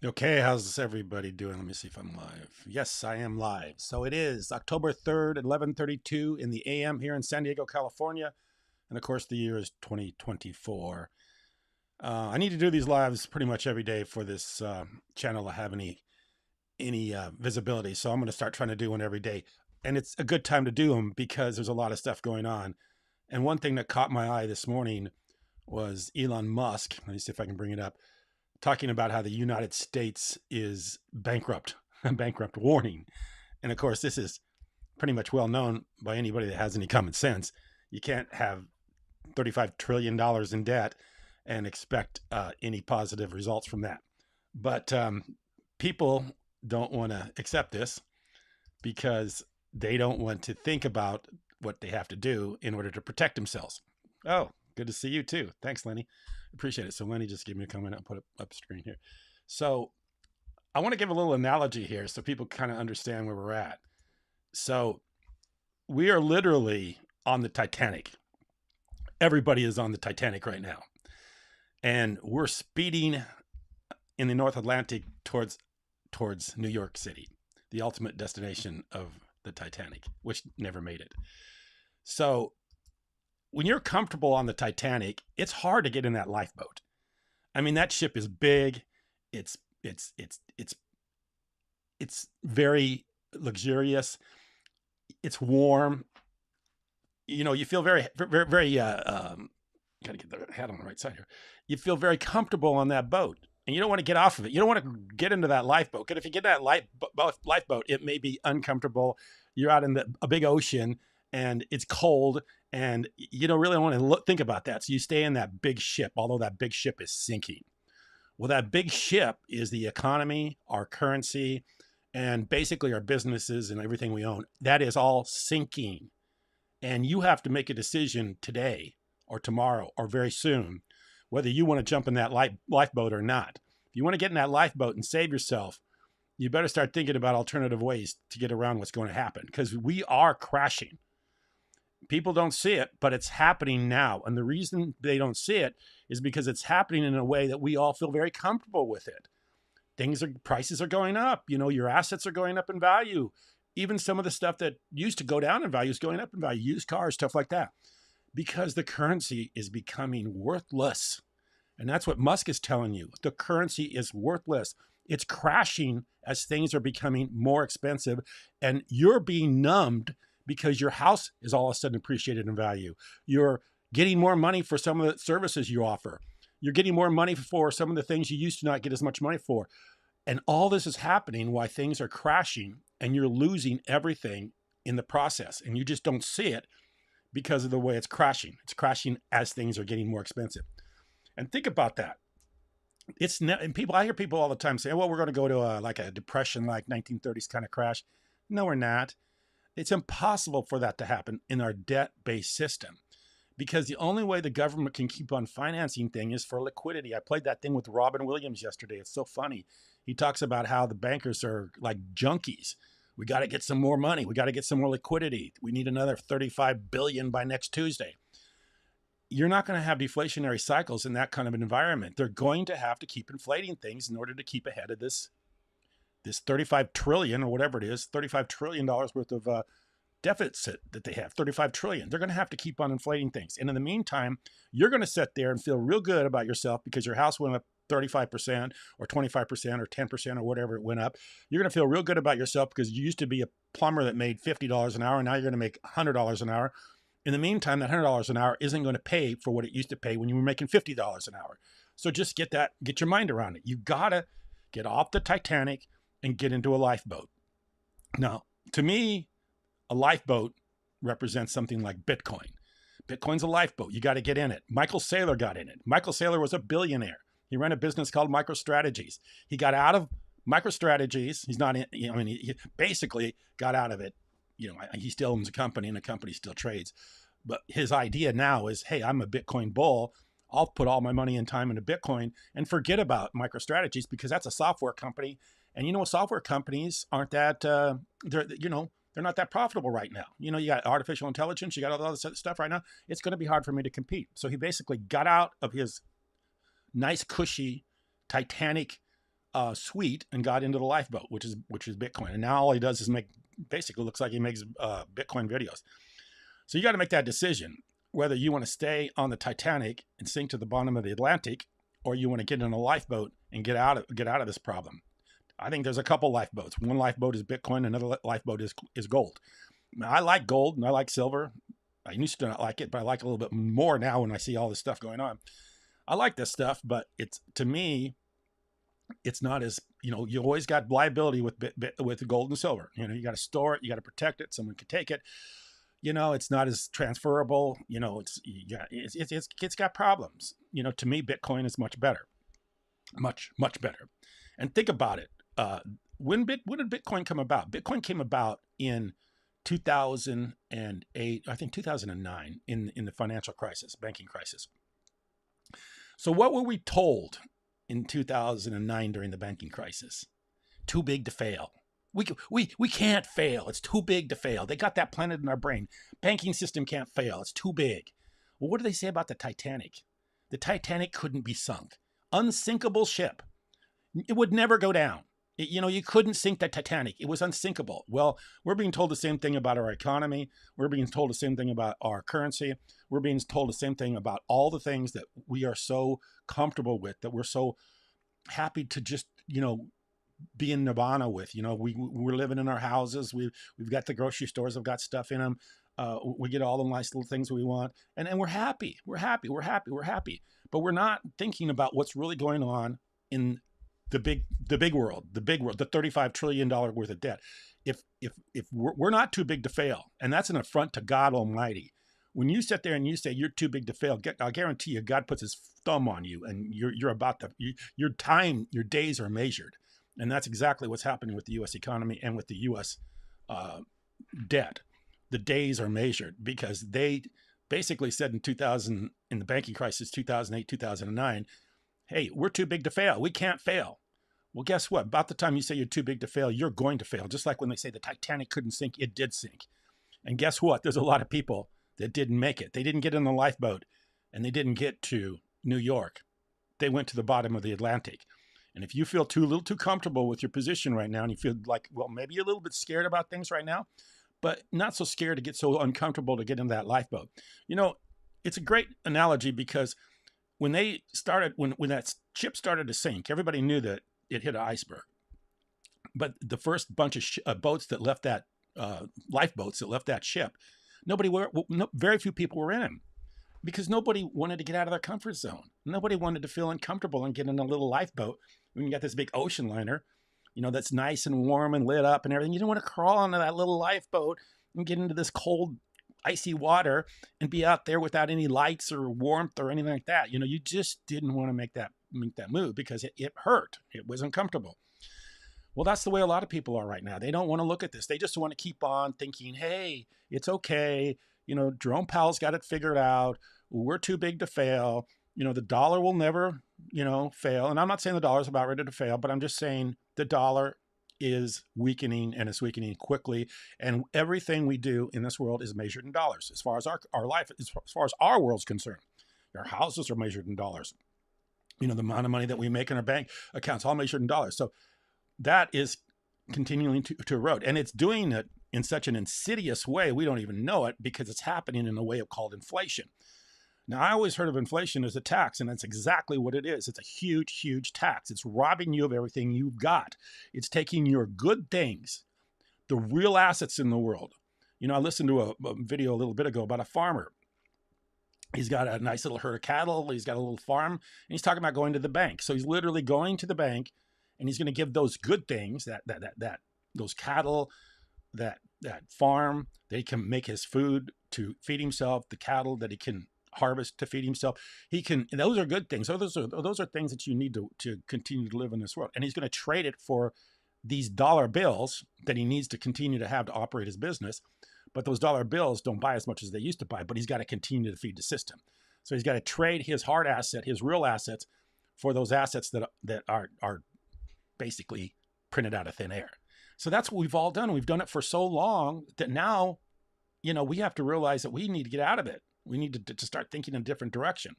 Okay, how's everybody doing? Let me see if I'm live. Yes, I am live. So it is October 3rd, 11:32 in the AM here in San Diego, California. And of course, the year is 2024. I need to do these lives pretty much every day for this channel to have any visibility. So I'm going to start trying to do one every day. And it's a good time to do them because there's a lot of stuff going on. And one thing that caught my eye this morning was Elon Musk. Let me see if I can bring it up, talking about how the United States is bankrupt, a bankrupt warning. And of course, this is pretty much well known by anybody that has any common sense. You can't have $35 trillion in debt and expect any positive results from that. But people don't want to accept this because they don't want to think about what they have to do in order to protect themselves. Oh, good to see you too. Thanks, Lenny. Appreciate it. So Lenny just gave me a comment. I'll put it up screen here. So I want to give a little analogy here so people kind of understand where we're at. So we are literally on the Titanic. Everybody is on the Titanic right now. And we're speeding in the North Atlantic towards New York City, the ultimate destination of the Titanic, which never made it. So when you're comfortable on the Titanic, it's hard to get in that lifeboat. I mean, that ship is big. It's very luxurious. It's warm. You know, you feel very gotta get the hat on the right side here. You feel very comfortable on that boat, and you don't want to get off of it. You don't want to get into that lifeboat, because if you get in that lifeboat, it may be uncomfortable. You're out in a big ocean, and it's cold, and you don't really want to think about that. So you stay in that big ship, although that big ship is sinking. Well, that big ship is the economy, our currency, and basically our businesses and everything we own. That is all sinking. And you have to make a decision today or tomorrow or very soon whether you want to jump in that lifeboat or not. If you want to get in that lifeboat and save yourself, you better start thinking about alternative ways to get around what's going to happen, because we are crashing. People don't see it, but it's happening now. And the reason they don't see it is because it's happening in a way that we all feel very comfortable with it. Prices are going up. You know, your assets are going up in value. Even some of the stuff that used to go down in value is going up in value, used cars, stuff like that, because the currency is becoming worthless. And that's what Musk is telling you. The currency is worthless. It's crashing as things are becoming more expensive, and you're being numbed because your house is all of a sudden appreciated in value. You're getting more money for some of the services you offer. You're getting more money for some of the things you used to not get as much money for. And all this is happening while things are crashing, and you're losing everything in the process. And you just don't see it because of the way it's crashing. It's crashing as things are getting more expensive. And think about that. I hear people all the time say, well, we're going to go to a depression, like 1930s kind of crash. No, we're not. It's impossible for that to happen in our debt-based system, because the only way the government can keep on financing things is for liquidity. I played that thing with Robin Williams yesterday. It's so funny. He talks about how the bankers are like junkies. We got to get some more money. We got to get some more liquidity. We need another 35 billion by next Tuesday. You're not going to have deflationary cycles in that kind of an environment. They're going to have to keep inflating things in order to keep ahead of this 35 trillion or whatever it is, $35 trillion worth of deficit that they have, 35 trillion. They're going to have to keep on inflating things. And in the meantime, you're going to sit there and feel real good about yourself because your house went up 35% or 25% or 10% or whatever it went up. You're going to feel real good about yourself because you used to be a plumber that made $50 an hour, and now you're going to make $100 an hour. In the meantime, that $100 an hour isn't going to pay for what it used to pay when you were making $50 an hour. So just get your mind around it. You got to get off the Titanic and get into a lifeboat. Now, to me, a lifeboat represents something like Bitcoin. Bitcoin's a lifeboat. You got to get in it. Michael Saylor got in it. Michael Saylor was a billionaire. He ran a business called MicroStrategies. He got out of MicroStrategies. He's not in, he basically got out of it. You know, he still owns a company, and the company still trades. But his idea now is, hey, I'm a Bitcoin bull. I'll put all my money and time into Bitcoin and forget about MicroStrategies, because that's a software company. And, software companies aren't that, they're not that profitable right now. You got artificial intelligence, you got all this stuff right now. It's going to be hard for me to compete. So he basically got out of his nice, cushy Titanic suite and got into the lifeboat, which is Bitcoin. And now all he does is basically looks like he makes Bitcoin videos. So you got to make that decision whether you want to stay on the Titanic and sink to the bottom of the Atlantic, or you want to get in a lifeboat and get out of this problem. I think there's a couple lifeboats. One lifeboat is Bitcoin, another lifeboat is gold. Now, I like gold and I like silver. I used to not like it, but I like it a little bit more now when I see all this stuff going on. I like this stuff, but to me, it's not as, you always got liability with gold and silver. You got to store it, you got to protect it. Someone could take it. It's not as transferable. It's got problems. To me, Bitcoin is much better, much better. And think about it. When did Bitcoin come about? Bitcoin came about in 2008, I think 2009, in the financial crisis, banking crisis. So what were we told in 2009 during the banking crisis? Too big to fail. We can't fail. It's too big to fail. They got that planted in our brain. Banking system can't fail. It's too big. Well, what do they say about the Titanic? The Titanic couldn't be sunk. Unsinkable ship. It would never go down. You couldn't sink the Titanic. It was unsinkable. Well, we're being told the same thing about our economy. We're being told the same thing about our currency. We're being told the same thing about all the things that we are so comfortable with, that we're so happy to just, be in nirvana with. We're living in our houses. We've got the grocery stores have got stuff in them. We get all the nice little things we want, and we're happy. We're happy. But we're not thinking about what's really going on in the big world, the $35 trillion worth of debt. If we're not too big to fail, and that's an affront to God Almighty. When you sit there and you say you're too big to fail, I guarantee you, God puts his thumb on you, and you're about to, your days are measured. And that's exactly what's happening with the U.S. economy and with the U.S. Debt. The days are measured because they basically said in the banking crisis, 2008, 2009, hey, we're too big to fail. We can't fail. Well, guess what? About the time you say you're too big to fail, you're going to fail. Just like when they say the Titanic couldn't sink, it did sink. And guess what? There's a lot of people that didn't make it. They didn't get in the lifeboat, and they didn't get to New York. They went to the bottom of the Atlantic. And if you feel a little too comfortable with your position right now, and you feel like, well, maybe you're a little bit scared about things right now, but not so scared to get so uncomfortable to get in that lifeboat. It's a great analogy because when they started, when that ship started to sink, everybody knew that it hit an iceberg. But the first bunch of boats that left that, lifeboats that left that ship, very few people were in them. Because nobody wanted to get out of their comfort zone. Nobody wanted to feel uncomfortable and get in a little lifeboat when you got this big ocean liner, that's nice and warm and lit up and everything. You don't want to crawl into that little lifeboat and get into this cold, icy water and be out there without any lights or warmth or anything like that. You just didn't want to make that move because it hurt. It was uncomfortable. Well, that's the way a lot of people are right now. They don't want to look at this. They just want to keep on thinking, hey, it's okay. Jerome Powell's got it figured out. We're too big to fail. The dollar will never, fail. And I'm not saying the dollar's about ready to fail, but I'm just saying the dollar is weakening, and it's weakening quickly. And everything we do in this world is measured in dollars. As far as our life, as far as our world's concerned, our houses are measured in dollars. The amount of money that we make in our bank accounts, all measured in dollars. So that is continuing to erode. And it's doing it in such an insidious way, we don't even know it because it's happening in a way called inflation. Now, I always heard of inflation as a tax, and that's exactly what it is. It's a huge, huge tax. It's robbing you of everything you've got. It's taking your good things, the real assets in the world. I listened to a video a little bit ago about a farmer. He's got a nice little herd of cattle. He's got a little farm, and he's talking about going to the bank. So he's literally going to the bank, and he's going to give those good things, those cattle, that farm, that he can make his food to feed himself, the cattle that he can harvest to feed himself. Those are good things. Those are things that you need to continue to live in this world. And he's going to trade it for these dollar bills that he needs to continue to have to operate his business. But those dollar bills don't buy as much as they used to buy, but he's got to continue to feed the system. So he's got to trade his hard asset, his real assets, for those assets that are basically printed out of thin air. So that's what we've all done. We've done it for so long that now, we have to realize that we need to get out of it. We need to start thinking in a different direction.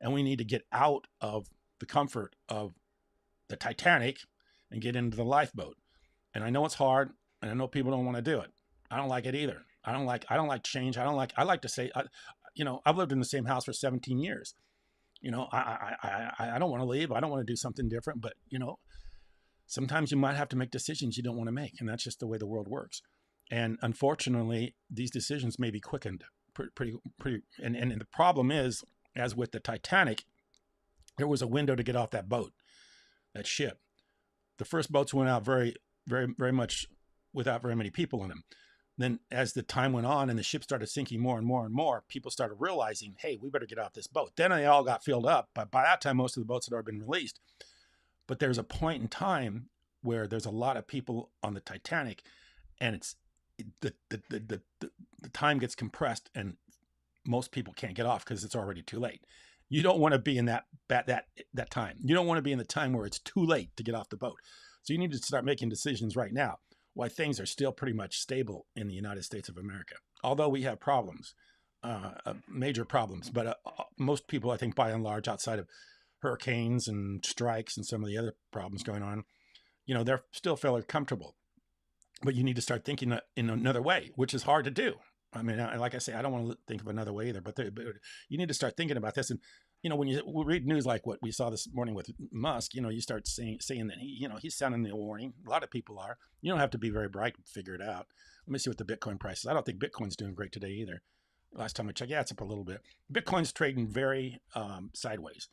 And we need to get out of the comfort of the Titanic and get into the lifeboat. And I know it's hard, and I know people don't want to do it. I don't like it either. I don't like change. I like to say, I've lived in the same house for 17 years. I don't want to leave. I don't want to do something different, but sometimes you might have to make decisions you don't want to make. And that's just the way the world works. And unfortunately, these decisions may be quickened pretty. And the problem is, as with the Titanic, there was a window to get off that boat, that ship. The first boats went out very, very, very much without very many people in them. Then as the time went on and the ship started sinking more and more and more, people started realizing, hey, we better get off this boat. Then they all got filled up. But by that time, most of the boats had already been released. But there's a point in time where there's a lot of people on the Titanic, and the time gets compressed and most people can't get off because it's already too late. You don't want to be in that time. You don't want to be in the time where it's too late to get off the boat. So you need to start making decisions right now. Why things are still pretty much stable in the United States of America, although we have problems, major problems. But most people, I think, by and large, outside of hurricanes and strikes and some of the other problems going on, they're still fairly comfortable. But you need to start thinking in another way, which is hard to do. I mean, like I say, I don't want to think of another way either, but you need to start thinking about this. And, when you read news like what we saw this morning with Musk, you start saying that he's sounding the warning. A lot of people are. You don't have to be very bright to figure it out. Let me see what the Bitcoin price is. I don't think Bitcoin's doing great today either. Last time I checked, yeah, it's up a little bit. Bitcoin's trading very sideways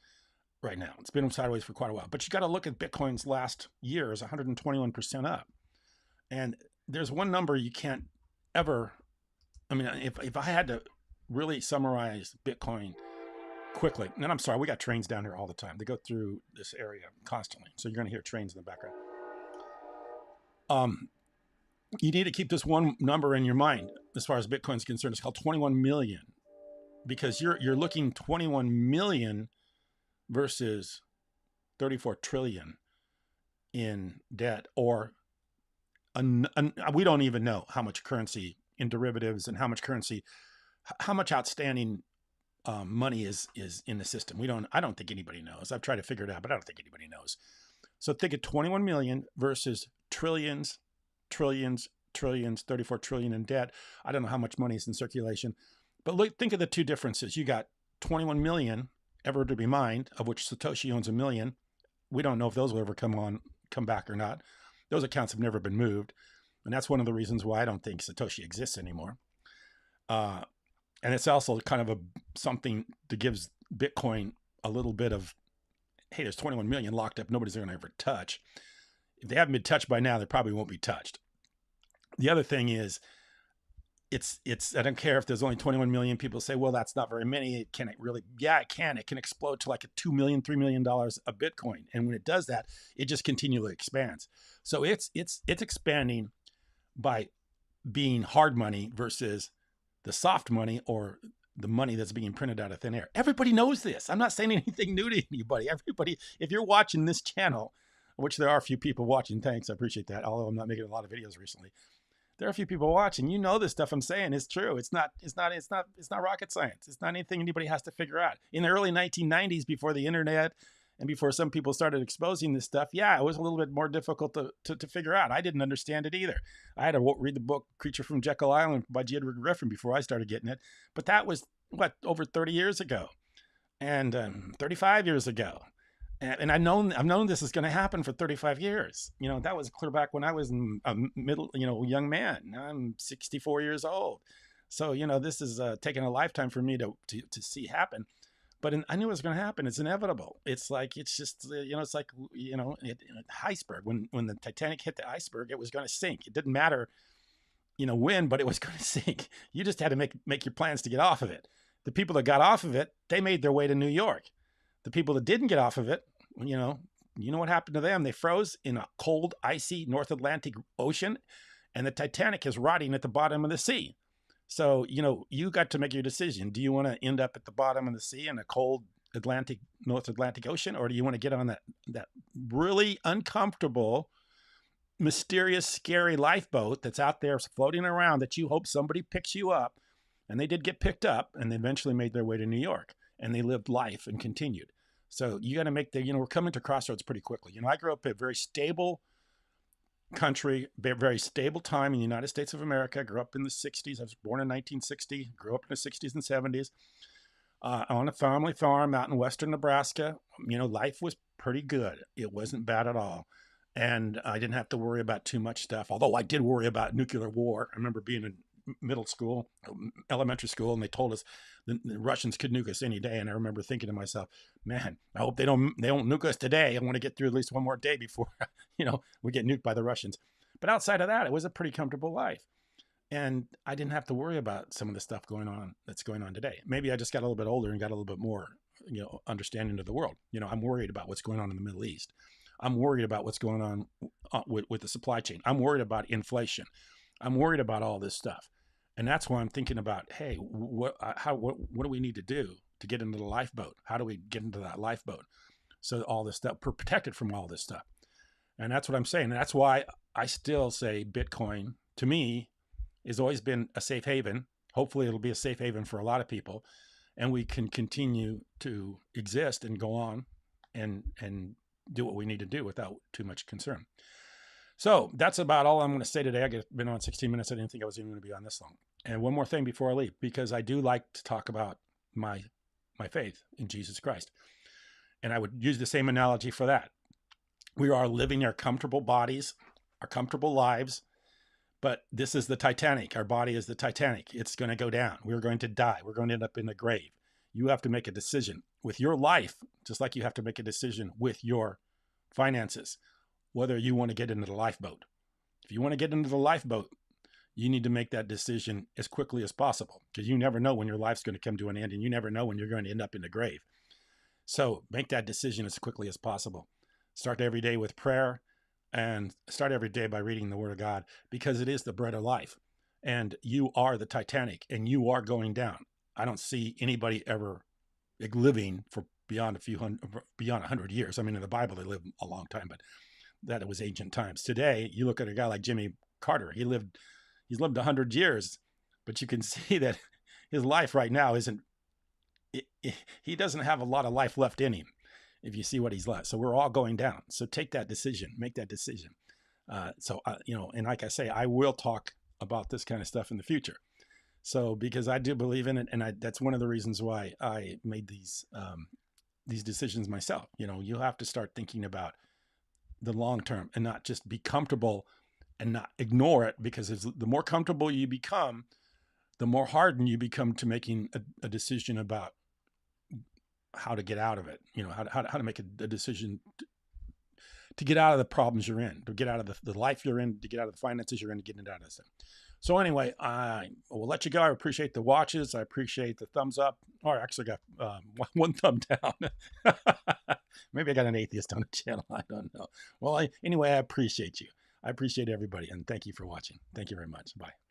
right now. It's been sideways for quite a while. But you got to look at Bitcoin's last year is 121% up. And there's one number you can't ever, if I had to really summarize Bitcoin quickly, and I'm sorry, we got trains down here all the time. They go through this area constantly. So you're going to hear trains in the background. You need to keep this one number in your mind as far as Bitcoin is concerned. It's called 21 million, because you're looking 21 million versus 34 trillion in debt, or we don't even know how much currency in derivatives and how much outstanding money is in the system. I don't think anybody knows. I've tried to figure it out, but I don't think anybody knows. So think of 21 million versus trillions, 34 trillion in debt. I don't know how much money is in circulation, but think of the two differences. You got 21 million ever to be mined, of which Satoshi owns 1 million. We don't know if those will ever come back or not. Those accounts have never been moved. And that's one of the reasons why I don't think Satoshi exists anymore. And it's also kind of something that gives Bitcoin a little bit of, hey, there's 21 million locked up. Nobody's going to ever touch. If they haven't been touched by now, they probably won't be touched. The other thing is, I don't care if there's only 21 million people say, well, that's not very many. Can it really? Yeah, it can. It can explode to like a $2 million, $3 million a Bitcoin. And when it does that, it just continually expands. So it's expanding by being hard money versus the soft money, or the money that's being printed out of thin air. Everybody knows this. I'm not saying anything new to anybody. Everybody, if you're watching this channel, which there are a few people watching, thanks, I appreciate that. Although I'm not making a lot of videos recently, there are a few people watching. You know, this stuff I'm saying is true. It's not rocket science. It's not anything anybody has to figure out. In the early 1990s, before the internet and before some people started exposing this stuff, yeah, it was a little bit more difficult to figure out. I didn't understand it either. I had to read the book Creature from Jekyll Island by J. Edgar Griffin before I started getting it. But that was, over 30 years ago, and 35 years ago. And I've known this is going to happen for 35 years. That was clear back when I was a young man. Now I'm 64 years old. So, this is taking a lifetime for me to see happen. But I knew it was going to happen. It's inevitable. It's like iceberg. When the Titanic hit the iceberg, it was going to sink. It didn't matter, when, but it was going to sink. You just had to make your plans to get off of it. The people that got off of it, they made their way to New York. The people that didn't get off of it, you know what happened to them? They froze in a cold, icy North Atlantic Ocean, and the Titanic is rotting at the bottom of the sea. So, you got to make your decision. Do you want to end up at the bottom of the sea in a cold North Atlantic Ocean, or do you want to get on that really uncomfortable, mysterious, scary lifeboat that's out there floating around that you hope somebody picks you up? And they did get picked up, and they eventually made their way to New York, and they lived life and continued. So you got to make we're coming to crossroads pretty quickly. I grew up in a very stable country, very stable time in the United States of America. I grew up in the 60s. I was born in 1960, grew up in the 60s and 70s on a family farm out in western Nebraska. Life was pretty good. It wasn't bad at all. And I didn't have to worry about too much stuff, although I did worry about nuclear war. I remember being in middle school, elementary school, and they told us the Russians could nuke us any day. And I remember thinking to myself, man, I hope they don't nuke us today. I want to get through at least one more day before we get nuked by the Russians. But outside of that, it was a pretty comfortable life. And I didn't have to worry about some of the stuff that's going on today. Maybe I just got a little bit older and got a little bit more, understanding of the world. I'm worried about what's going on in the Middle East. I'm worried about what's going on with the supply chain. I'm worried about inflation. I'm worried about all this stuff. And that's why I'm thinking about, hey, what do we need to do to get into the lifeboat? How do we get into that lifeboat? So all this stuff, we're protected from all this stuff. And that's what I'm saying. And that's why I still say Bitcoin, to me, has always been a safe haven. Hopefully it'll be a safe haven for a lot of people. And we can continue to exist and go on and do what we need to do without too much concern. So that's about all I'm going to say today. I've been on 16 minutes. I didn't think I was even going to be on this long. And one more thing before I leave, because I do like to talk about my faith in Jesus Christ. And I would use the same analogy for that. We are living our comfortable bodies, our comfortable lives, but this is the Titanic. Our body is the Titanic. It's going to go down. We're going to die. We're going to end up in the grave. You have to make a decision with your life, just like you have to make a decision with your finances, whether you want to get into the lifeboat. If you want to get into the lifeboat, you need to make that decision as quickly as possible, because you never know when your life's going to come to an end, and you never know when you're going to end up in the grave. So make that decision as quickly as possible. Start every day with prayer, and start every day by reading the Word of God, because it is the bread of life. And you are the Titanic, and you are going down. I don't see anybody ever living for beyond 100 years. I mean, in the Bible, they lived a long time, but that was ancient times. Today, you look at a guy like Jimmy Carter. He's lived 100 years, but you can see that his life right now he doesn't have a lot of life left in him, if you see what he's left. So we're all going down. So take that decision, make that decision. And like I say, I will talk about this kind of stuff in the future. So because I do believe in it, and that's one of the reasons why I made these decisions myself. You have to start thinking about the long term and not just be comfortable and not ignore it, because the more comfortable you become, the more hardened you become to making a decision about how to get out of it. How to make a decision to get out of the problems you're in, to get out of the life you're in, to get out of the finances you're in, to get out of this. So anyway, I will let you go. I appreciate the watches. I appreciate the thumbs up. Or I actually got one thumb down. Maybe I got an atheist on the channel. I don't know. Well, anyway, I appreciate you. I appreciate everybody. And thank you for watching. Thank you very much. Bye.